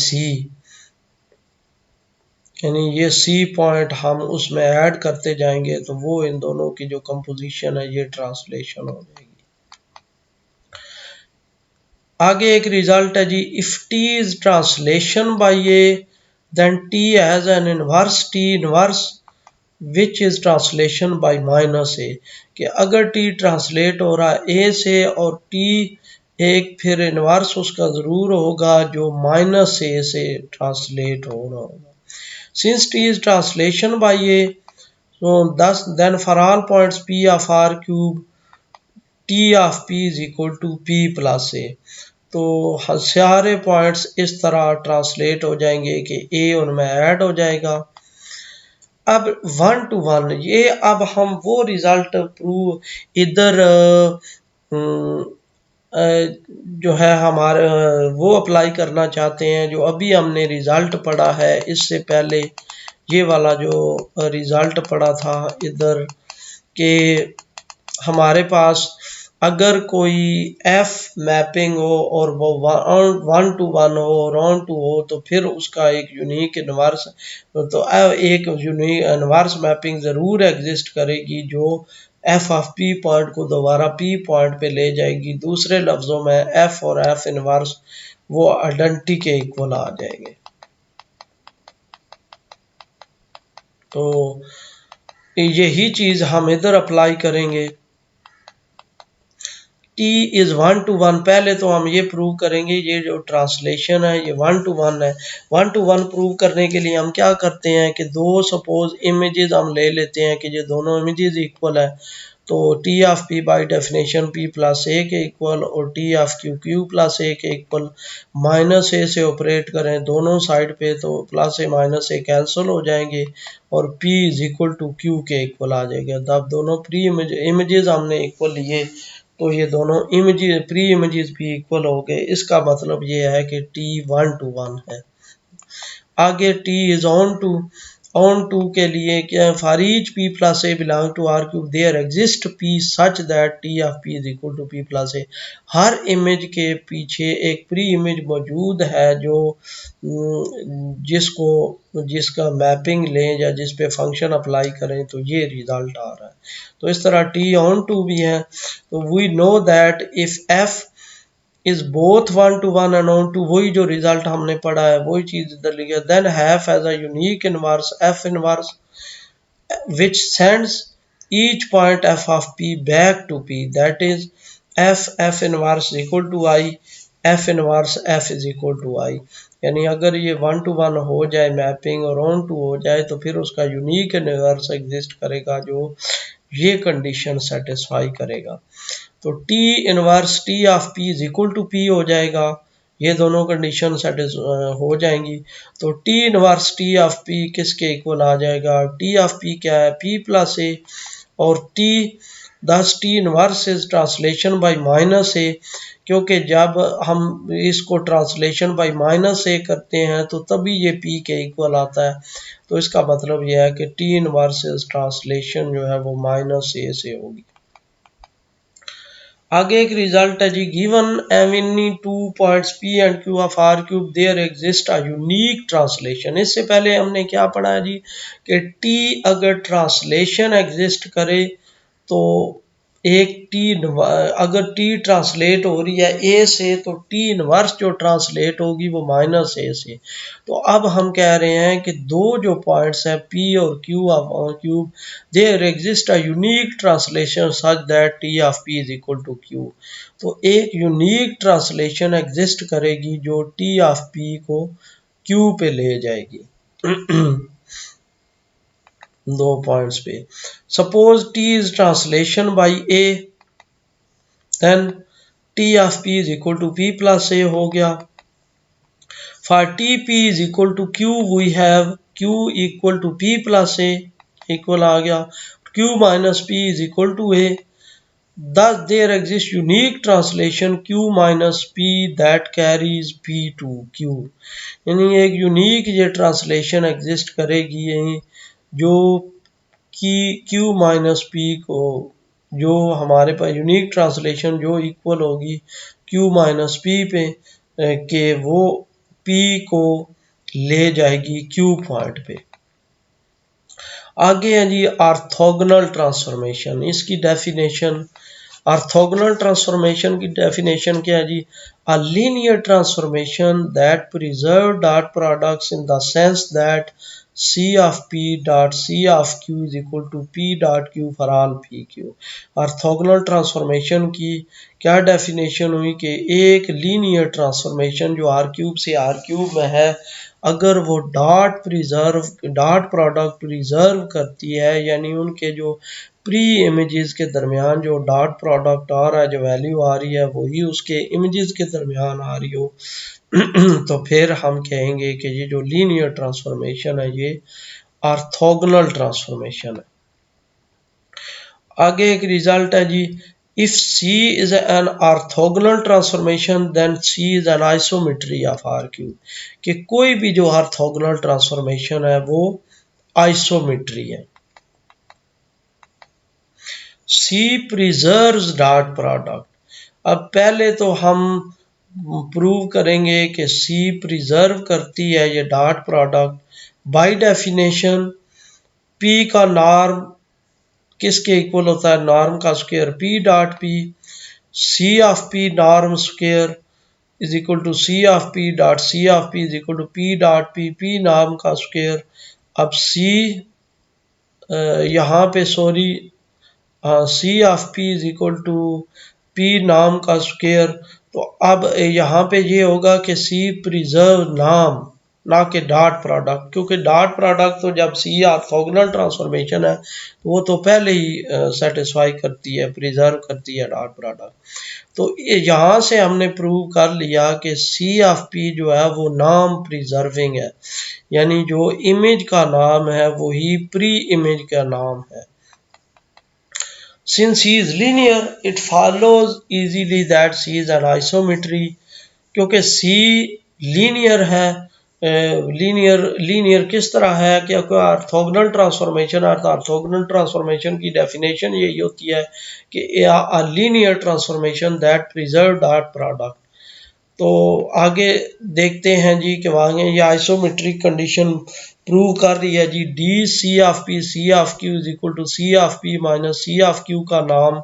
सी, यानी ये C point हम उसमें ऐड करते जाएंगे तो वो इन दोनों की जो कंपोजिशन है ये ट्रांसलेशन हो जाएगी। आगे एक रिजल्ट है जी, if T is translation by A then T has an inverse T inverse which is translation by minus A, कि अगर टी ट्रांसलेट हो रहा है ए से और टी एक फिर इनवर्स उसका जरूर होगा जो माइनस ए से ट्रांसलेट हो रहा होगा। Since T is translation by A, so thus then for all points P of R cube, T of P is equal to P plus A। तो सारे पॉइंट्स इस तरह ट्रांसलेट हो जाएंगे कि A उनमें ऐड हो जाएगा। अब 1 to 1 ये अब हम वो रिजल्ट प्रूव इधर जो है हमारे वो अप्लाई करना चाहते हैं जो अभी हमने रिजल्ट पढ़ा है। इससे पहले ये वाला जो रिजल्ट पड़ा था इधर के हमारे पास अगर कोई एफ मैपिंग हो और वो 1 to 1 हो और ऑन टू हो तो फिर उसका एक यूनिक इनवर्स, तो एक यूनिक इनवर्स मैपिंग ज़रूर एग्जिस्ट करेगी जो एफ ऑफ पी पॉइंट को दोबारा पी पॉइंट पे ले जाएगी। दूसरे लफ्ज़ों में एफ और एफ इनवर्स वो आइडेंटिटी के इक्वल आ जाएंगे। तो यही चीज़ हम इधर अप्लाई करेंगे। T इज 1 to 1, पहले तो हम ये प्रूव करेंगे ये जो ट्रांसलेशन है ये 1 to 1 है। 1 to 1 प्रूव करने के लिए हम क्या करते हैं कि दो सपोज इमेजेस हम ले लेते हैं कि ये दोनों इमेजेस इक्वल है, तो T of P by definition P plus A के इक्वल और T of Q Q plus A के इक्वल। माइनस ए से ऑपरेट करें दोनों साइड पे तो plus a minus a cancel हो जाएंगे और P is equal to Q के इक्वल आ जाएगा। तब दोनों प्री इमेजेस हमने इक्वल लिए तो ये दोनों इमेजेस प्री इमेजेस भी इक्वल हो गए। इसका मतलब ये है कि T 1 to 1 है। आगे T इज ऑन टू के लिए क्या, for each P plus a belong to R cube there exist P such that T of P is equal to P plus a. हर इमेज के पीछे एक प्री इमेज मौजूद है जो जिसका मैपिंग लें या जिस पे फंक्शन अप्लाई करें तो ये रिजल्ट आ रहा है। तो इस तरह T ऑन टू भी है। तो we know that if F is both 1 to 1 and on to, वही जो रिजल्ट हमने पढ़ा है वही चीज इधर लिखा, then have as a unique inverse F inverse which sends each point F of P back to P, that is F inverse is equal to I, F inverse F is equal to I। यानी अगर ये 1 to 1 हो जाए mapping और on to हो जाए तो फिर उसका यूनिक इनवर्स एग्जिस्ट करेगा जो ये कंडीशन सेटिस्फाई करेगा। तो T inverse T of P is equal to P हो जाएगा, ये दोनों कंडीशन हो जाएंगी। तो T inverse T of P किसके इक्वल आ जाएगा, T ऑफ P क्या है P प्लस ए और T दस T inverse is translation by minus A, क्योंकि जब हम इसको ट्रांसलेशन बाय माइनस ए करते हैं तो तभी ये P के इक्वल आता है। तो इसका मतलब यह है कि T इनवर्स इज ट्रांसलेशन जो है वो माइनस ए से होगी। आगे एक रिजल्ट है जी, given any 2 points P and Q of R cube there exist a unique translation. इससे पहले हमने क्या पढ़ा है जी कि T अगर ट्रांसलेशन एग्जिस्ट करे तो एक T अगर T ट्रांसलेट हो रही है A से तो T इनवर्स जो ट्रांसलेट होगी वो माइनस A से। तो अब हम कह रहे हैं कि दो जो पॉइंट्स हैं P और Q of cube there exist a unique translation such that T of P is equal to Q। तो एक यूनिक ट्रांसलेशन एग्जिस्ट करेगी जो T ऑफ P को Q पे ले जाएगी दो पॉइंट्स पे। Suppose T is translation by A, then T of P is equal to P plus A हो गया। For T P is equal to Q we have Q equal to P plus A equal आ गया, Q minus P is equal to A। Thus there exists unique translation Q minus P that carries P to Q। यानी एक unique ये translation exist करेगी जो कि Q minus P को, जो हमारे पास यूनिक ट्रांसलेशन जो इक्वल होगी Q माइनस P पे के वो P को ले जाएगी Q पॉइंट पे। आगे है जी ऑर्थोगोनल ट्रांसफॉर्मेशन। इसकी डेफिनेशन, ऑर्थोगोनल ट्रांसफॉर्मेशन की डेफिनेशन क्या है जी? A linear transformation that preserve dot products in the sense that C of P dot C of Q is equal to P dot Q for all PQ। Orthogonal transformation की क्या definition हुई कि एक linear transformation जो R cube से R cube में है, अगर वो डॉट प्रोडक्ट प्रिजर्व करती है, यानी उनके जो प्री इमेजेस के दरमियान जो डॉट प्रोडक्ट आ रहा है, जो वैल्यू आ रही है, वही उसके इमेजेस के दरमियान आ रही हो तो फिर हम कहेंगे कि ये जो लीनियर ट्रांसफॉर्मेशन है ये ऑर्थोगोनल ट्रांसफॉर्मेशन है। आगे एक रिजल्ट है जी, if C is an orthogonal transformation then C is an isometry of R cube, कि कोई भी जो ऑर्थोगोनल ट्रांसफॉर्मेशन है वो आइसोमेट्री है। C preserves dot product. अब पहले तो हम प्रूव करेंगे कि C प्रिजर्व करती है ये dot product. By definition P का नॉर्म किसके इक्वल होता है? नॉर्म का square P dot P। C of P norm square is equal to C of P dot C of P is equal to P dot P, P norm का square. अब C यहाँ पे sorry C of P is equal to P नाम का square. तो अब यहाँ पे ये होगा कि C प्रिजर्व नाम, ना कि डॉट प्रोडक्ट, क्योंकि डॉट प्रोडक्ट तो जब C ऑर्थोगोनल ट्रांसफॉर्मेशन है तो वो तो पहले ही सेटिस्फाई करती है, प्रिजर्व करती है डॉट प्रोडक्ट। तो यहाँ से हमने प्रूव कर लिया कि C ऑफ P जो है वो नाम प्रिजर्विंग है, यानी जो इमेज का नाम है वही प्री इमेज का नाम है। Since C is linear, it follows easily that C is an isometry। क्योंकि C लीनियर है, लीनियर किस तरह है कि ऑर्थोगोनल ट्रांसफॉर्मेशन, ऑर्थोगोनल ट्रांसफॉर्मेशन की डेफिनेशन यही होती है कि अ linear transformation that preserve dot product. तो आगे देखते हैं जी कि वहाँ ये आइसोमेट्रिक कंडीशन प्रूव कर रही है जी। D C of P C of Q is equal to C of P minus C of Q का नाम,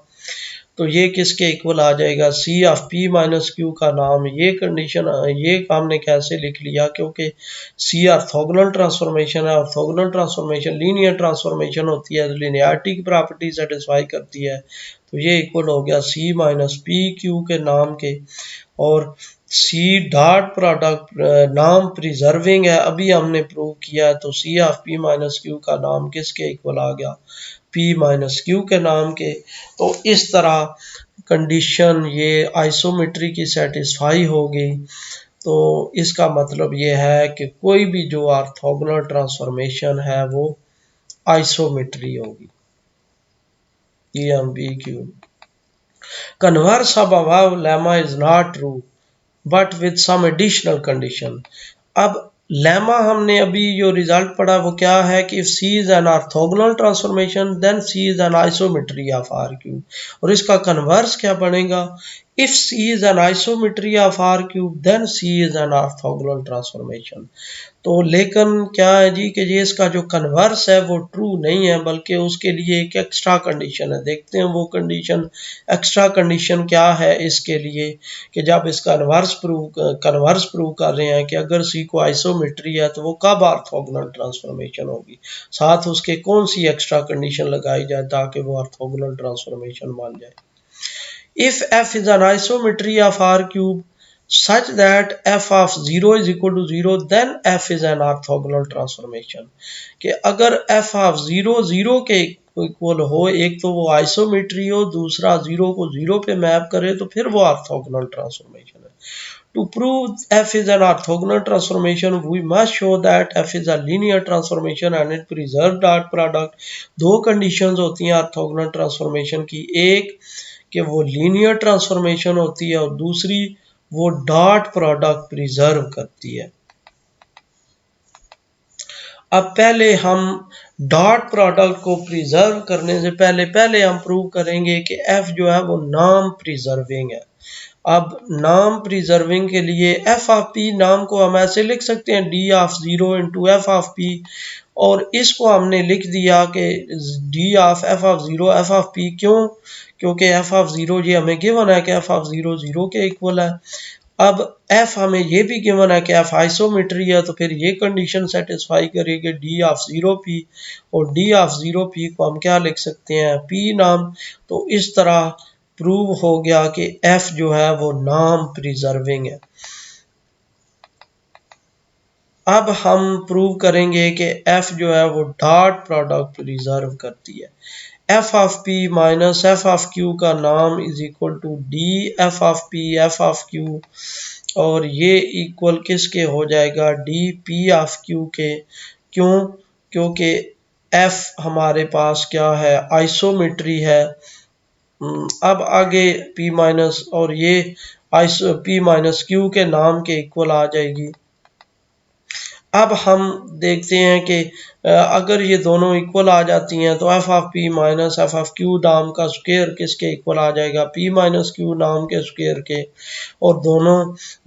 तो ये किसके इक्वल आ जाएगा? C of P minus Q का नाम। ये कंडीशन, ये हमने कैसे लिख लिया? क्योंकि सी ऑर्थोगोनल ट्रांसफॉर्मेशन है, ऑर्थोगोनल ट्रांसफॉर्मेशन लीनियर ट्रांसफॉर्मेशन होती है, लिनियरिटी की प्रॉपर्टी सेटिस्फाई करती है, तो ये इक्वल हो गया सी माइनस पी क्यू के नाम के। और सी डॉट प्रोडक्ट नाम प्रिजर्विंग है, अभी हमने प्रूव किया है, तो C of P minus Q का नाम किसके इक्वल आ गया? P माइनस क्यू के नाम के। तो इस तरह कंडीशन ये आइसोमेट्री की सेटिस्फाई हो गई। तो इसका मतलब ये है कि कोई भी जो ऑर्थोगोनल ट्रांसफॉर्मेशन है वो आइसोमेट्री होगी। EMBQ converse of above lemma is not true but with some additional condition। अब लेमा हमने अभी जो रिजल्ट पढ़ा वो क्या है कि C is an orthogonal transformation then C is an isometry of R cube, और इसका कन्वर्स क्या बनेगा? If C is an isometry of R cube then C is an orthogonal transformation। तो लेकिन क्या है जी कि ये इसका जो कन्वर्स है वो ट्रू नहीं है, बल्कि उसके लिए एक एक्स्ट्रा कंडीशन है। देखते हैं वो कंडीशन, एक्स्ट्रा कंडीशन क्या है इसके लिए, कि जब इसका कन्वर्स प्रूव कर रहे हैं कि अगर सी को आइसोमेट्री है तो वो कब ऑर्थोगोनल ट्रांसफॉर्मेशन होगी, साथ उसके कौन सी एक्स्ट्रा कंडीशन लगाई जाए ताकि वो ऑर्थोगोनल ट्रांसफॉर्मेशन बन जाए। If f is an isometry of R cube such that f of 0 is equal to 0 then f is an orthogonal transformation। कि अगर f of 0 0 के इक्वल हो, एक तो वो आइसोमेट्री हो, दूसरा 0 को 0 पे मैप करे, तो फिर वो ऑर्थोगोनल ट्रांसफॉर्मेशन है। To prove f is an orthogonal transformation, we must show that f is a linear transformation and it preserves dot product। दो कंडीशंस होती हैं ऑर्थोगोनल ट्रांसफॉर्मेशन की, एक कि वो लीनियर ट्रांसफॉर्मेशन होती है और दूसरी वो डॉट प्रोडक्ट प्रिजर्व करती है। अब पहले हम डॉट प्रोडक्ट को प्रिजर्व करने से पहले हम प्रूव करेंगे कि f जो है वो नॉन प्रिजर्विंग है। अब नाम प्रिजर्विंग के लिए एफ ऑफ पी नाम को हम ऐसे लिख सकते हैं D of zero into F of P, और इसको हमने लिख दिया कि D of F of zero F of P. क्यों? क्योंकि एफ ऑफ जीरो ये हमें गिवन है कि एफ ऑफ जीरो जीरो के इक्वल है। अब एफ हमें ये भी गिवन है कि एफ आइसोमेट्री है, तो फिर ये कंडीशन सेटिस्फाई करेगी डी ऑफ जीरो पी, और डी ऑफ जीरो पी को हम क्या लिख सकते हैं पी नाम। तो इस तरह प्रूव हो गया कि एफ जो है वो नाम प्रिजर्विंग है। अब हम प्रूव करेंगे कि एफ जो है वो डॉट प्रोडक्ट प्रिजर्व करती है। F of P minus F of Q का नाम is equal to D F of P F of Q, और ये इक्वल किसके हो जाएगा डी पी ऑफ क्यू के। क्यों? क्योंकि एफ हमारे पास क्या है आइसोमेट्री है। अब आगे P माइनस और ये P माइनस क्यू के नाम के इक्वल आ जाएगी। अब हम देखते हैं कि अगर ये दोनों इक्वल आ जाती हैं तो F of P minus F of Q नाम का स्क्वायर किसके इक्वल आ जाएगा पी माइनस क्यू नाम के स्क्वायर के। और दोनों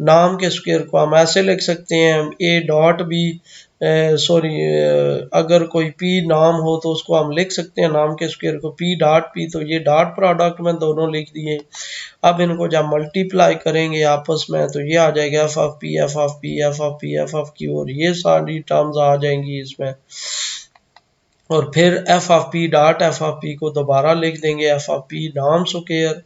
नाम के स्क्वायर को हम ऐसे लिख सकते हैं ए डॉट बी, सॉरी अगर कोई पी नाम हो तो उसको हम लिख सकते हैं नाम के स्क्वायर को पी डॉट पी। तो ये डॉट प्रोडक्ट में दोनों लिख दिए। अब इनको जब मल्टीप्लाई करेंगे आपस में तो ये आ जाएगा F of P F of P F of P F of Q, और ये सारी टर्म्स आ जाएंगी इसमें। और फिर F of P dot F of P को दोबारा लिख देंगे एफ ऑफ पी नाम स्क्वायर।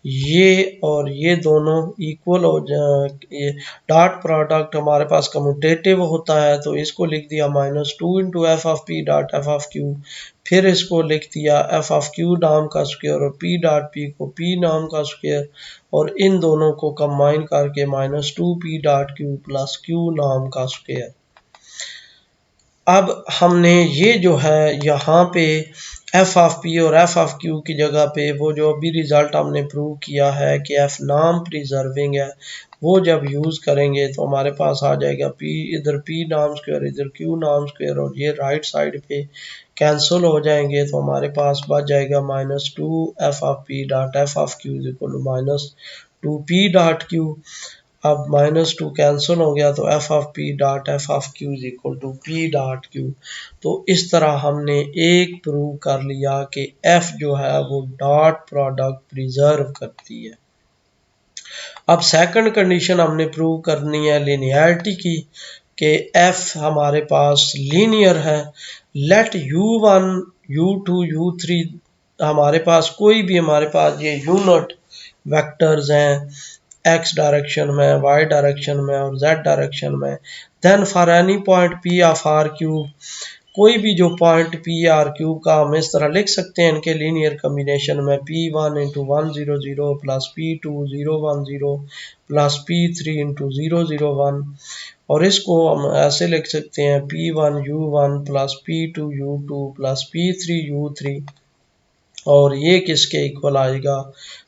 ये और ये दोनों इक्वल हो जाए, डॉट प्रोडक्ट हमारे पास कम्यूटेटिव होता है तो इसको लिख दिया minus two into F of P dot F of Q. फिर इसको लिख दिया एफ ऑफ क्यू नाम का स्क्वायर और पी डॉट पी को पी नाम का स्क्वायर, और इन दोनों को कंबाइन करके minus two P dot Q plus Q नाम का स्क्वायर। अब हमने ये जो है यहाँ पे एफ ऑफ पी और एफ ऑफ क्यू की जगह पे वो जो अभी रिजल्ट हमने प्रूव किया है कि एफ नाम प्रिजर्विंग है, वो जब यूज़ करेंगे तो हमारे पास आ जाएगा पी, इधर पी नाम स्क्वायर इधर क्यू नाम स्क्वायर, और ये राइट साइड पे कैंसिल हो जाएंगे तो हमारे पास बच जाएगा minus two F of P dot F of Q is equal to minus two P dot Q. अब माइनस टू कैंसिल हो गया तो F of P dot F of Q is equal to P dot Q. तो इस तरह हमने एक prove कर लिया कि एफ जो है वो डॉट प्रोडक्ट प्रिजर्व करती है। अब सेकंड कंडीशन हमने प्रूव करनी है लिनियरिटी की, कि एफ हमारे पास लीनियर है। लेट u1 u2 u3 हमारे पास कोई भी हमारे पास ये यूनिट वेक्टर्स हैं x डायरेक्शन में, y डायरेक्शन में और z डायरेक्शन में। Then for any point p of r cube, कोई भी जो पॉइंट पी आर क्यूब का हम इस तरह लिख सकते हैं इनके लीनियर कम्बिनेशन में P one into 100 plus P two 010 plus P three into 001, और इसको हम ऐसे लिख सकते हैं P one U one plus P two U two plus P three U three, और ये किसके इक्वल आएगा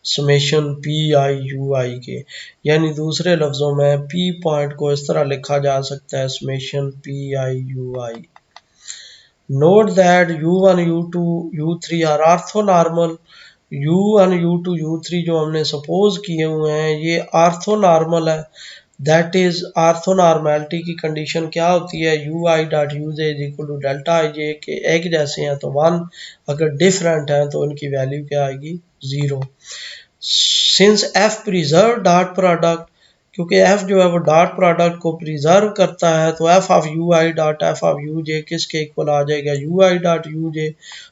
summation P I U I के। यानी दूसरे लफ्ज़ों में पी पॉइंट को इस तरह लिखा जा सकता है summation P I U I. Note that u1, u2, u3 are orthonormal। u1, u2, u3 जो हमने सपोज किए हुए हैं ये ऑर्थोनॉर्मल है। दैट इज ऑर्थोनॉर्मेलिटी की कंडीशन क्या होती है U I dot U J is equal to delta I J के एक जैसे हैं तो 1, अगर डिफरेंट हैं तो उनकी वैल्यू क्या आएगी 0। Since F preserve dot product, क्योंकि एफ जो है वो डॉट प्रोडक्ट को प्रिजर्व करता है तो F of U I dot F of U J किसके इक्वल आ जाएगा U I dot U J.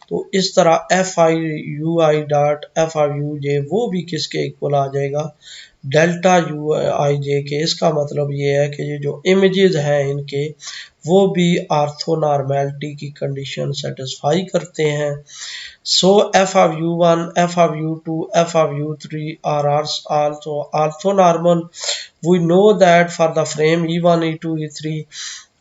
तो इस तरह F I U I dot F of U J वो भी किसके इक्वल आ जाएगा डेल्टा यू आई जे के। इसका मतलब ये है कि ये जो इमेजेस हैं इनके वो भी ऑर्थोनॉर्मेलिटी की कंडीशन सेटिस्फाई करते हैं। So f of u1, f of u2, f of u3 are also orthonormal. We know that for the frame e1, e2, e3,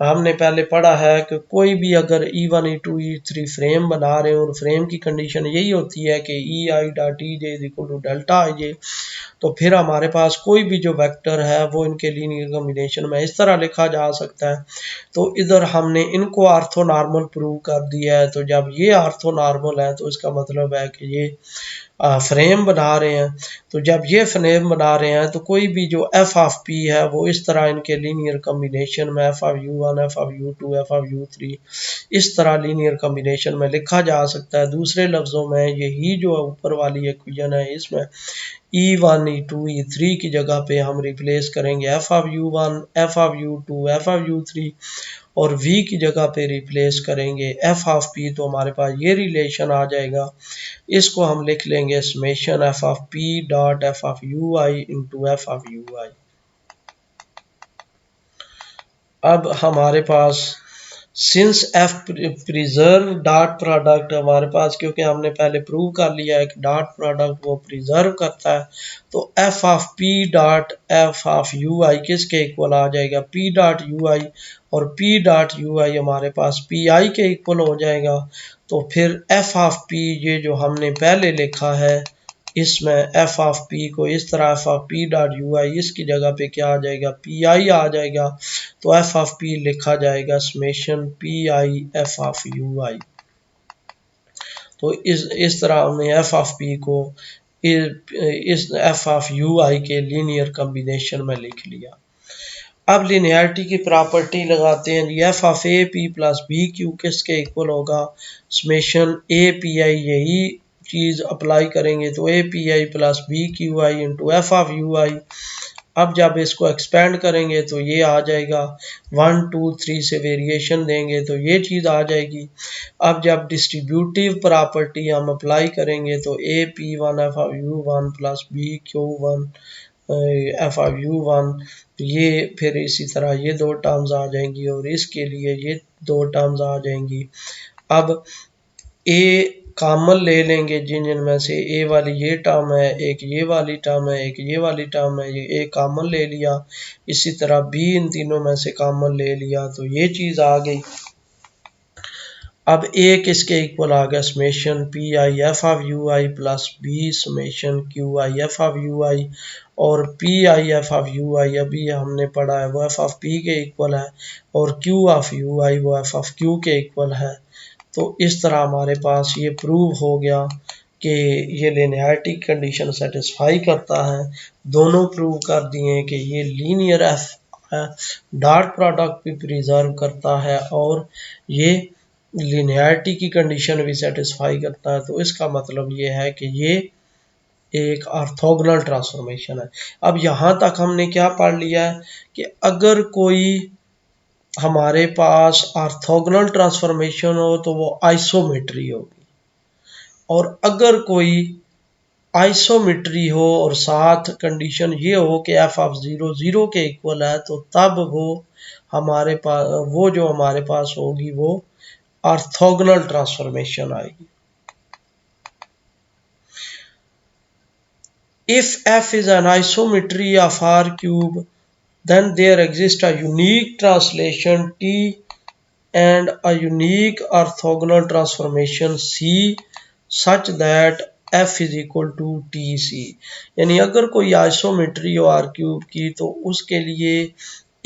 हमने पहले पढ़ा है कि कोई भी अगर e1, e2, e3 फ्रेम बना रहे हो और फ्रेम की कंडीशन यही होती है कि E I dot E J is equal to delta I J, तो फिर हमारे पास कोई भी जो वेक्टर है वो इनके लीनियर कॉम्बिनेशन में इस तरह लिखा जा सकता है। तो इधर हमने इनको ऑर्थोनॉर्मल प्रूव कर दिया है। तो जब ये ऑर्थोनॉर्मल है तो इसका मतलब है कि ये फ्रेम बना रहे हैं। तो जब ये फ्रेम बना रहे हैं तो कोई भी जो एफ ऑफ पी है वो इस तरह इनके लीनियर कॉम्बिनेशन में F of U1, F of U2, F of U3 इस तरह लीनियर कॉम्बिनेशन में लिखा जा सकता है। दूसरे लफ्ज़ों में यही जो ऊपर वाली इक्वेशन है इसमें E1, E2, E3 की जगह पे हम रिप्लेस करेंगे F of U1, F of U2, F of U3 और V की जगह पे रिप्लेस करेंगे एफ ऑफ पी। तो हमारे पास ये रिलेशन आ जाएगा। इसको हम लिख लेंगे summation F of P dot F of U I into F of U I. अब हमारे पास since F preserve dot product हमारे पास, क्योंकि हमने पहले प्रूव कर लिया है कि डॉट प्रोडक्ट वो प्रिजर्व करता है, तो F of P dot F of U I किसके इक्वल आ जाएगा, पी डॉट यू आई, और पी डॉट यू आई हमारे पास पी आई के इक्वल हो जाएगा। तो फिर एफ ऑफ पी ये जो हमने पहले लिखा है इसमें एफ ऑफ पी को इस तरह F of P dot U I इसकी जगह पे क्या आ जाएगा, पी आई आ जाएगा। तो एफ ऑफ पी लिखा जाएगा summation P I F of U I. तो इस तरह हमने एफ ऑफ पी को इस एफ ऑफ यू आई के लीनियर कॉम्बिनेशन में लिख लिया। अब लिनियरिटी की प्रॉपर्टी लगाते हैं। F of A P plus B Q किसके इक्वल होगा, समेशन ए पी आई, यही चीज़ अप्लाई करेंगे तो A P I plus B Q I into F of U I. अब जब इसको एक्सपेंड करेंगे तो ये आ जाएगा, 1 2 3 से वेरिएशन देंगे तो ये चीज़ आ जाएगी। अब जब डिस्ट्रीब्यूटिव प्रॉपर्टी हम अप्लाई करेंगे तो A P one F of U one plus B Q one F of U one, ये फिर इसी तरह ये दो टर्म्स आ जाएंगी और इसके लिए ये दो टर्म्स आ जाएंगी। अब ए कॉमन ले लेंगे जिनमें से ए वाली ये टर्म है, एक ये वाली टर्म है, एक ये वाली टर्म है, ये ए कॉमन ले लिया। इसी तरह बी इन तीनों में से कॉमन ले लिया तो ये चीज़ आ गई। अब ए किसके इक्वल आ गया, summation P I F of U I plus B summation Q I F of U I, और P I F of U I अभी हमने पढ़ा है वो एफ ऑफ पी के इक्वल है, और क्यू ऑफ यू आई वो एफ ऑफ क्यू के इक्वल है। तो इस तरह हमारे पास ये प्रूव हो गया कि ये लिनियरिटी कंडीशन सेटिस्फाई करता है। दोनों प्रूव कर दिए कि ये लीनियर एफ डॉट प्रोडक्ट भी प्रिजर्व करता है और ये लिनियरिटी की कंडीशन भी सेटिस्फाई करता है। तो इसका मतलब ये है कि ये एक ऑर्थोगोनल ट्रांसफॉर्मेशन है। अब यहाँ तक हमने क्या पढ़ लिया है कि अगर कोई हमारे पास ऑर्थोगोनल ट्रांसफॉर्मेशन हो तो वो आइसोमेट्री होगी, और अगर कोई आइसोमेट्री हो और साथ कंडीशन ये हो कि एफ ऑफ 0 0 के इक्वल है तो तब वो हमारे पास वो जो हमारे पास होगी वो ऑर्थोगोनल ट्रांसफॉर्मेशन आएगी। If F is an isometry of R cube then there exists a unique translation T and a unique orthogonal transformation C such that F is equal to TC। यानी अगर कोई आइसोमेट्री हो are cube की तो उसके लिए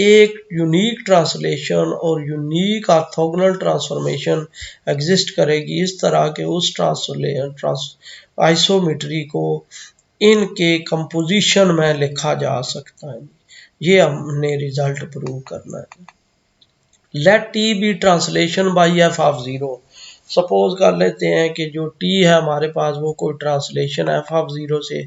एक unique translation और यूनिक ऑर्थोगोनल ट्रांसफॉर्मेशन एग्जिस्ट करेगी, इस तरह के उस आइसोमेट्री को इनके कंपोजिशन में लिखा जा सकता है। ये हमने रिजल्ट प्रूव करना है। Let T be translation by F of 0। Suppose कर लेते हैं कि जो टी है हमारे पास वो कोई ट्रांसलेशन एफ ऑफ 0 से।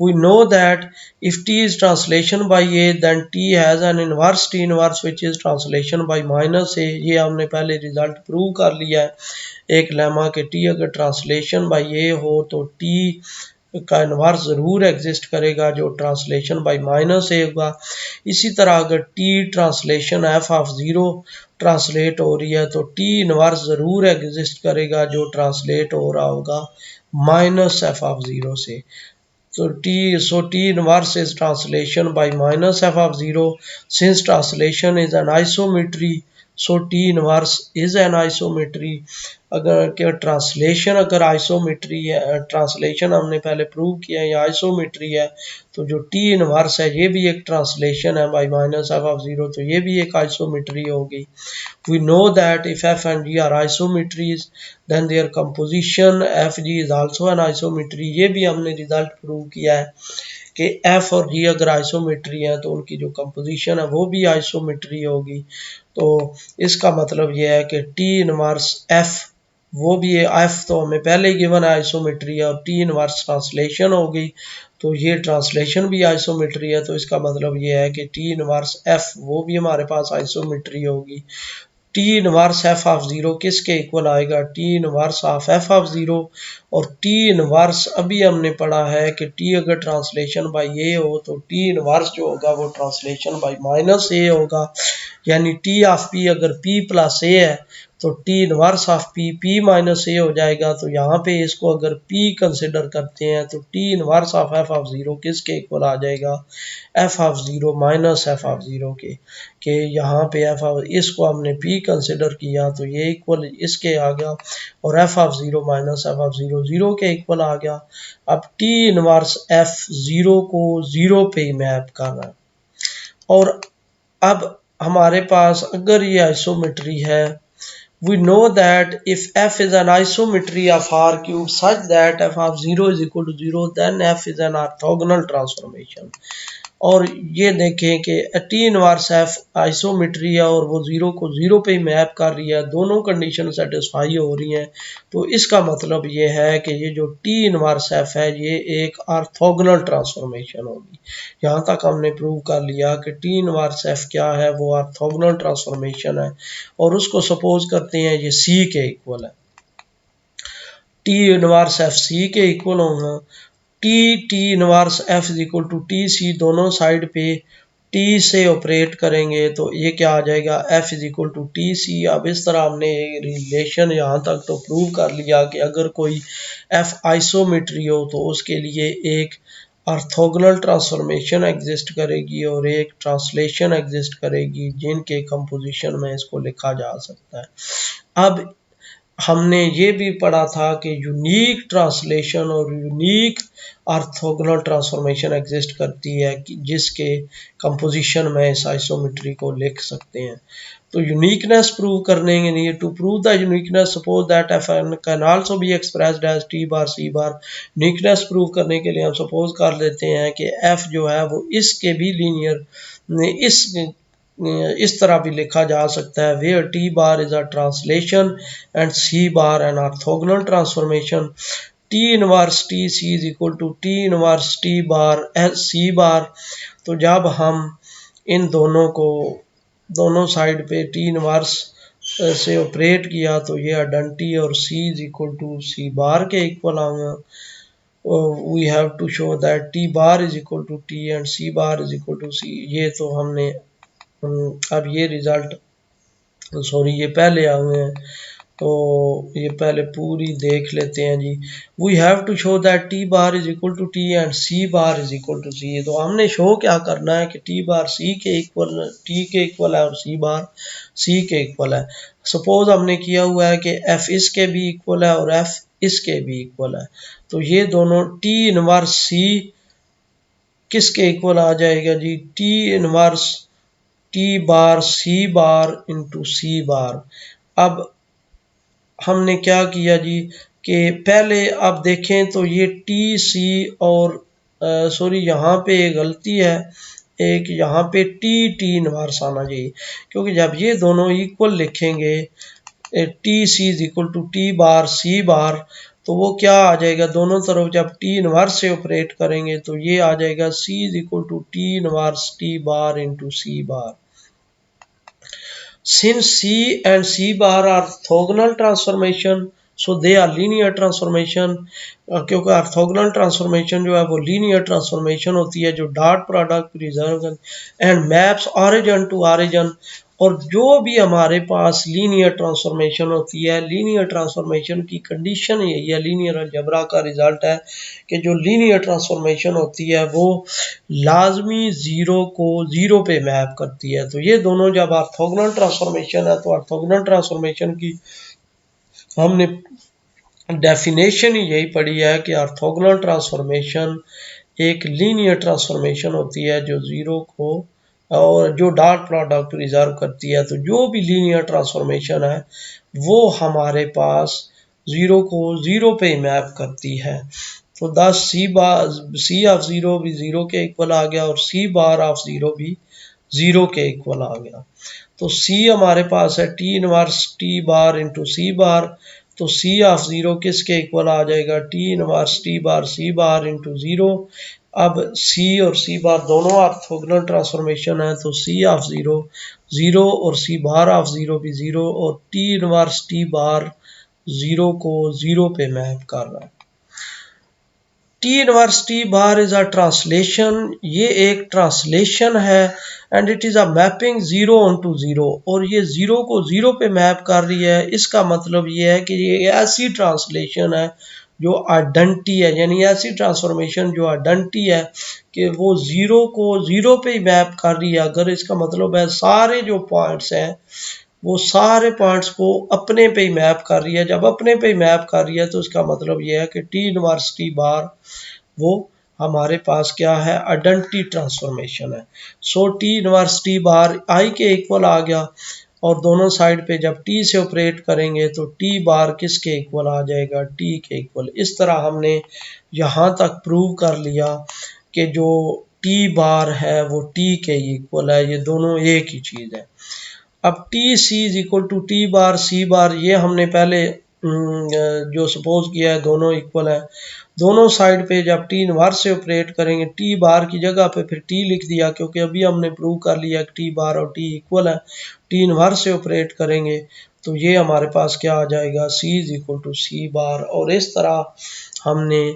We know that if T is translation by A then T has an inverse T inverse which is translation by minus A. ये हमने पहले रिजल्ट प्रूव कर लिया है एक लेमा के टी अगर ट्रांसलेशन बाई ए हो तो टी का इन्वर्स ज़रूर एग्जिस्ट करेगा जो ट्रांसलेशन बाई माइनस ए होगा। इसी तरह अगर T translation F of 0 translate हो रही है तो टी इन्वर्स ज़रूर एग्जिस्ट करेगा जो ट्रांसलेट हो रहा होगा माइनस एफ ऑफ 0 से। So T inverse is translation by minus f of 0 since translation is an isometry, so T inverse is an isometry. अगर क्या ट्रांसलेशन अगर आइसोमेट्री है, ट्रांसलेशन हमने पहले प्रूव किया है या आइसोमेट्री है, तो जो टी इनवर्स है ये भी एक ट्रांसलेशन है by minus F of zero, तो ये भी एक आइसोमेट्री होगी। We know that if f and g are isometries, then their composition fg is also an isometry। ये भी हमने रिजल्ट प्रूव किया है कि f और g अगर आइसोमेट्री है तो उनकी जो कंपोजिशन है वो भी आइसोमेट्री होगी। तो इसका मतलब ये है कि t इनवर्स f वो भी है, f तो हमें पहले ही गिवन है आइसोमेट्री है, और t इनवर्स ट्रांसलेशन होगी तो ये ट्रांसलेशन भी आइसोमेट्री है। तो इसका मतलब ये है कि t इनवर्स f वो भी हमारे पास आइसोमेट्री होगी। T inverse F of zero किसके इक्वल आएगा? T inverse of F of zero. और टी इनवर्स अभी हमने पढ़ा है कि टी अगर ट्रांसलेशन बाई ए हो तो टी इनवर्स जो होगा वो ट्रांसलेशन बाई माइनस ए होगा। यानी टी ऑफ पी अगर पी प्लस ए है तो T inverse of P P minus A हो जाएगा। तो यहाँ पे इसको अगर पी कंसिडर करते हैं तो T inverse of F of zero किसके इक्वल आ जाएगा? F of zero minus F of zero के यहाँ पे एफ ऑफ इसको हमने पी कंसिडर किया तो ये इक्वल इसके आ गया, और F of zero minus F of zero zero के इक्वल आ गया। अब टी इनवर्स एफ जीरो को जीरो पे ही मैप कर रहा है। और अब हमारे पास अगर ये आइसोमेट्री है, we know that if f is an isometry of R cube such that f of 0 is equal to 0, then f is an orthogonal transformation। और ये देखें कि टी इनवर्स एफ आइसोमेट्री है और वो जीरो को जीरो पे ही मैप कर रही है, दोनों कंडीशन सेटिस्फाई हो रही हैं। तो इसका मतलब ये है कि ये जो टी इनवर्स एफ है ये एक ऑर्थोगोनल ट्रांसफॉर्मेशन होगी। यहाँ तक हमने प्रूव कर लिया कि टी इनवर्स एफ क्या है, वो ऑर्थोगोनल ट्रांसफॉर्मेशन है, और उसको सपोज करते हैं ये सी के इक्वल है। टी इनवर्स एफ सी के इक्वल होगा। T inverse F is equal to T C, दोनों साइड पे टी से ऑपरेट करेंगे तो ये क्या आ जाएगा? F is equal to T C. अब इस तरह हमने रिलेशन यहाँ तक तो प्रूव कर लिया कि अगर कोई एफ आइसोमेट्री हो तो उसके लिए एक ऑर्थोगोनल ट्रांसफॉर्मेशन एग्जिस्ट करेगी और एक ट्रांसलेशन एग्जिस्ट करेगी, जिनके कंपोजिशन में इसको लिखा जा सकता है। अब हमने ये भी पढ़ा था कि यूनिक ट्रांसलेशन और यूनिक ऑर्थोगोनल ट्रांसफॉर्मेशन एग्जिस्ट करती है कि जिसके कंपोजिशन में इस आइसोमेट्री को लिख सकते हैं। तो यूनिकनेस प्रूव करने के लिए, to prove the uniqueness suppose that F N can also be expressed as T bar C bar. Uniqueness prove करने के लिए हम सपोज कर लेते हैं कि एफ जो है वो इसके भी लीनियर इस तरह भी लिखा जा सकता है, where T bar is a translation and C bar an orthogonal transformation. T inverse T C is equal to T inverse T bar S C bar. तो जब हम इन दोनों को दोनों साइड पे टी इनवर्स से ऑपरेट किया तो ये आइडेंटिटी और C is equal to C bar के इक्वल आएगा। We have to show that T bar is equal to T and C bar is equal to C. ये तो हमने अब ये रिजल्ट सॉरी ये पहले आए हुए हैं तो ये पहले पूरी देख लेते हैं जी। We have to show that T bar is equal to T and C bar is equal to C. तो हमने शो क्या करना है कि टी बार सी के इक्वल टी के इक्वल है और सी बार सी के इक्वल है। सपोज हमने किया हुआ है कि एफ इसके भी इक्वल है और एफ इसके भी इक्वल है, तो ये दोनों टी इनवर्स सी किसके इक्वल आ जाएगा जी? T inverse T bar C bar into C बार। अब हमने क्या किया जी कि पहले आप देखें तो ये टी सी और सॉरी यहाँ पे गलती है, एक यहाँ पे टी टी इनवर्स आना चाहिए, क्योंकि जब ये दोनों इक्वल लिखेंगे T C is equal to T bar C bar, तो वो क्या आ जाएगा? दोनों तरफ जब टी इनवर्स से ऑपरेट करेंगे तो ये आ जाएगा C is equal to T inverse T bar into C bar. Since C and C bar are orthogonal transformation, so they are linear transformation। क्योंकि ऑर्थोगोनल ट्रांसफॉर्मेशन जो है वो लीनियर ट्रांसफॉर्मेशन होती है जो dot product preserve and maps origin to origin. और जो भी हमारे पास लीनियर ट्रांसफॉर्मेशन होती है, लीनियर ट्रांसफॉर्मेशन की कंडीशन यही है, लीनियर अलजेब्रा का रिजल्ट है कि जो लीनियर ट्रांसफॉर्मेशन होती है वो लाजमी ज़ीरो को ज़ीरो पे मैप करती है। तो ये दोनों जब ऑर्थोगोनल ट्रांसफॉर्मेशन है तो ऑर्थोगोनल ट्रांसफॉर्मेशन की हमने डेफिनेशन ही यही पढ़ी है कि ऑर्थोगोनल ट्रांसफॉर्मेशन एक लीनियर ट्रांसफॉर्मेशन होती है जो ज़ीरो को और जो डॉट प्रोडक्ट रिजर्व करती है। तो जो भी लीनियर ट्रांसफॉर्मेशन है वो हमारे पास ज़ीरो को ज़ीरो पे मैप करती है। तो 10 सी ऑफ ज़ीरो भी ज़ीरो के इक्वल आ गया और सी बार ऑफ ज़ीरो भी ज़ीरो के इक्वल आ गया। तो सी हमारे पास है T inverse T bar into C bar. तो सी ऑफ ज़ीरो किसके इक्वल आ जाएगा, T inverse T bar C bar into zero. अब सी और सी बार दोनों ऑर्थोगोनल ट्रांसफॉर्मेशन है तो सी ऑफ ज़ीरो ज़ीरो और सी बार ऑफ ज़ीरो भी ज़ीरो और T inverse T bar zero को ज़ीरो पे मैप कर रहा है। T inverse T bar is a translation, ये एक ट्रांसलेशन है and it is a mapping zero onto zero, और ये जीरो को जीरो पे मैप कर रही है। इसका मतलब ये है कि ये ऐसी ट्रांसलेशन है जो आइडेंटिटी है, यानी ऐसी ट्रांसफॉर्मेशन जो आइडेंटिटी है कि वो जीरो को जीरो पे ही मैप कर रही है। अगर इसका मतलब है सारे जो पॉइंट्स हैं वो सारे पॉइंट्स को अपने पे ही मैप कर रही है। जब अपने पे ही मैप कर रही है तो इसका मतलब ये है कि टी इनवर्स टी बार वो हमारे पास क्या है, आइडेंटिटी ट्रांसफॉर्मेशन है। सो टी इनवर्स टी बार आई के इक्वल आ गया और दोनों साइड पे जब टी से ऑपरेट करेंगे तो टी बार किसके इक्वल आ जाएगा, टी के इक्वल। इस तरह हमने यहाँ तक प्रूव कर लिया कि जो टी बार है वो टी के इक्वल है, ये दोनों एक ही चीज़ है। अब T C is equal to T bar C bar, ये हमने पहले जो सपोज किया है दोनों इक्वल है। दोनों साइड पे जब टी इनवर्स से ऑपरेट करेंगे टी बार की जगह पे फिर टी लिख दिया, क्योंकि अभी हमने प्रूव कर लिया कि टी बार और टी इक्वल है। टी इनवर्स से ऑपरेट करेंगे तो ये हमारे पास क्या आ जाएगा, C is equal to C बार। और इस तरह हमने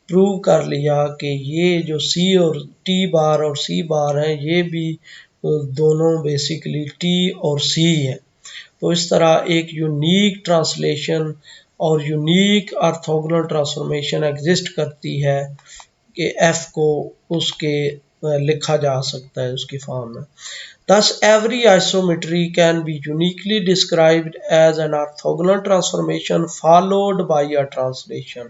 प्रूव कर लिया कि ये जो सी और टी बार और सी बार है ये भी दोनों बेसिकली टी और सी है। तो इस तरह एक यूनिक ट्रांसलेशन और यूनिक ऑर्थोगोनल ट्रांसफॉर्मेशन एग्जिस्ट करती है कि एफ को उसके लिखा जा सकता है उसकी फॉर्म में। Thus, every isometry can be uniquely described as an orthogonal transformation followed by a translation।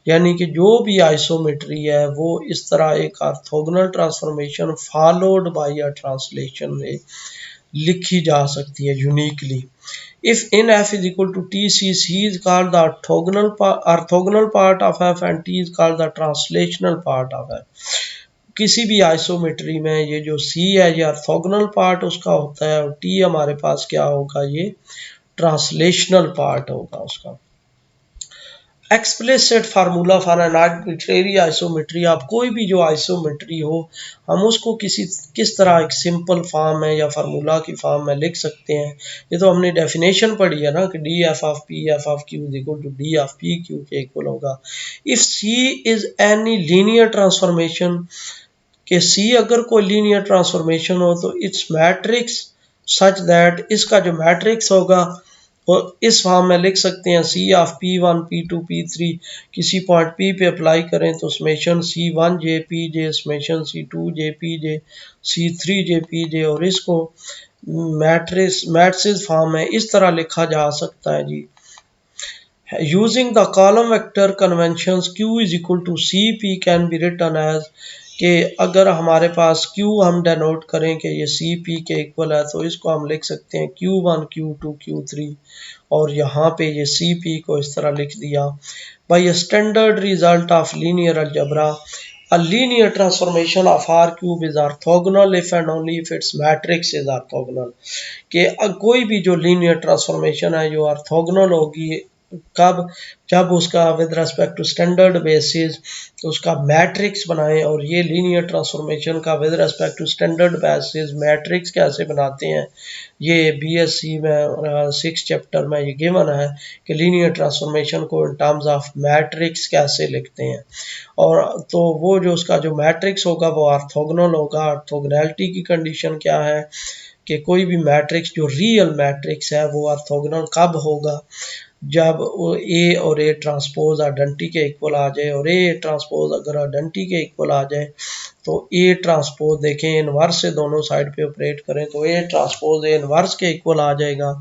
यानी कि जो भी आइसोमेट्री है वो इस तरह एक orthogonal transformation followed by a translation में लिखी जा सकती है uniquely. If in f is equal to t, c is called the orthogonal part of f and t is called the translational part of f। किसी भी isometry में ये जो c है ये ऑर्थोगोनल पार्ट उसका होता है और t हमारे पास क्या होगा, ये ट्रांसलेशनल पार्ट होगा उसका। Explicit formula for an arbitrary isometry, आप कोई भी जो आइसोमेट्री हो हम उसको किस तरह एक सिंपल फॉर्म में या फार्मूला की फॉर्म में लिख सकते हैं। ये तो हमने डेफिनेशन पढ़ी है ना कि D F of P F of Q is equal to D of P Q के इक्वल होगा। If C is any linear transformation, कि सी अगर कोई लीनियर ट्रांसफॉर्मेशन हो तो इट्स मैट्रिक्स सच दैट, इसका जो मैट्रिक्स होगा वो इस फॉर्म में लिख सकते हैं, सी ऑफ P1 P2 P3 किसी पॉइंट P पे अप्लाई करें तो समेशन C1 जे पी जे समेशन C2 जे पी जे C3 जे पी जे, और इसको मैट्रिक्स फॉर्म में इस तरह लिखा जा सकता है जी। Using the column vector conventions Q is equal to CP can be written as, कि अगर हमारे पास Q हम डेनोट करें कि ये CP के इक्वल है तो इसको हम लिख सकते हैं Q1 Q2 Q3, और यहाँ पे ये CP को इस तरह लिख दिया। By standard result of linear algebra a linear transformation of R cube is orthogonal if and only if its matrix is orthogonal। कि कोई भी जो लीनियर ट्रांसफॉर्मेशन है जो ऑर्थोगोनल होगी कब, जब उसका with respect to standard basis उसका मैट्रिक्स बनाएं। और ये लीनियर ट्रांसफॉर्मेशन का with respect to standard basis matrix कैसे बनाते हैं, ये बीएससी में 6 चैप्टर में ये गिवन है कि लीनियर ट्रांसफॉर्मेशन को इन टर्म्स ऑफ मैट्रिक्स कैसे लिखते हैं। और तो वो जो उसका जो मैट्रिक्स होगा वो ऑर्थोगोनल होगा। ऑर्थोगोनैलिटी की कंडीशन क्या है कि कोई भी मैट्रिक्स जो रियल मैट्रिक्स है वो ऑर्थोगोनल कब होगा, जब वो ए और ए ट्रांसपोज आइडेंटिटी के इक्वल आ जाए, और ए ट्रांसपोज अगर आइडेंटिटी के इक्वल आ जाए तो ए ट्रांसपोज देखें इनवर्स से दोनों साइड पे ऑपरेट करें तो ए ट्रांसपोज ए इनवर्स के इक्वल आ जाएगा।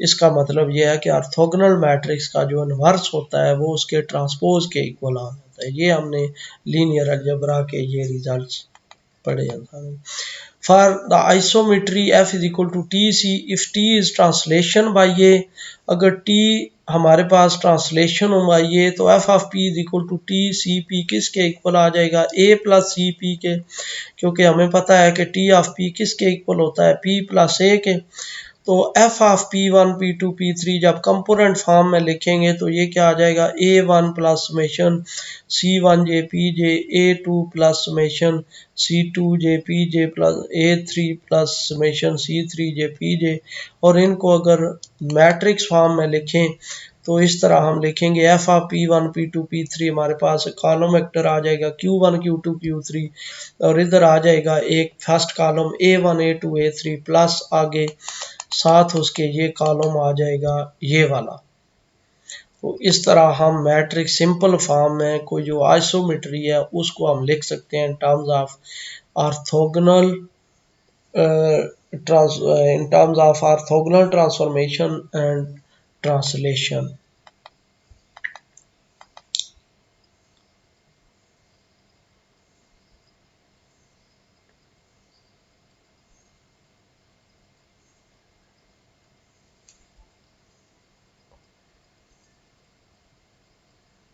इसका मतलब यह है कि ऑर्थोगोनल मैट्रिक्स का जो इनवर्स होता है वो उसके ट्रांसपोज के इक्वल आ जाता है। ये हमने लीनियर अलजेब्रा के ये रिजल्ट्स पढ़े हैं। For the isometry f is equal to t c, if t is translation by a, अगर t हमारे पास ट्रांसलेशन हुआ ये तो f of p is equal to T C P किसके इक्वल आ जाएगा, a प्लस सी पी के, क्योंकि हमें पता है कि t ऑफ p किसके इक्वल होता है, p प्लस a के। तो f of p1 p2 p3 जब कंपोनेंट फॉर्म में लिखेंगे तो ये क्या आ जाएगा, a1 plus summation c1 J P जे, a2 plus summation c2 J P जे plus a3 plus summation c3 J P जे। और इनको अगर मैट्रिक्स फॉर्म में लिखें तो इस तरह हम लिखेंगे F of p1 p2 p3, हमारे पास कॉलम वेक्टर आ जाएगा q1 q2 q3, और इधर आ जाएगा एक first column a1 a2 a3 plus आगे साथ उसके ये कॉलम आ जाएगा ये वाला। तो इस तरह हम मैट्रिक्स सिंपल फॉर्म में कोई जो आइसोमेट्री है उसको हम लिख सकते हैं in terms of orthogonal in terms of orthogonal transformation and translation।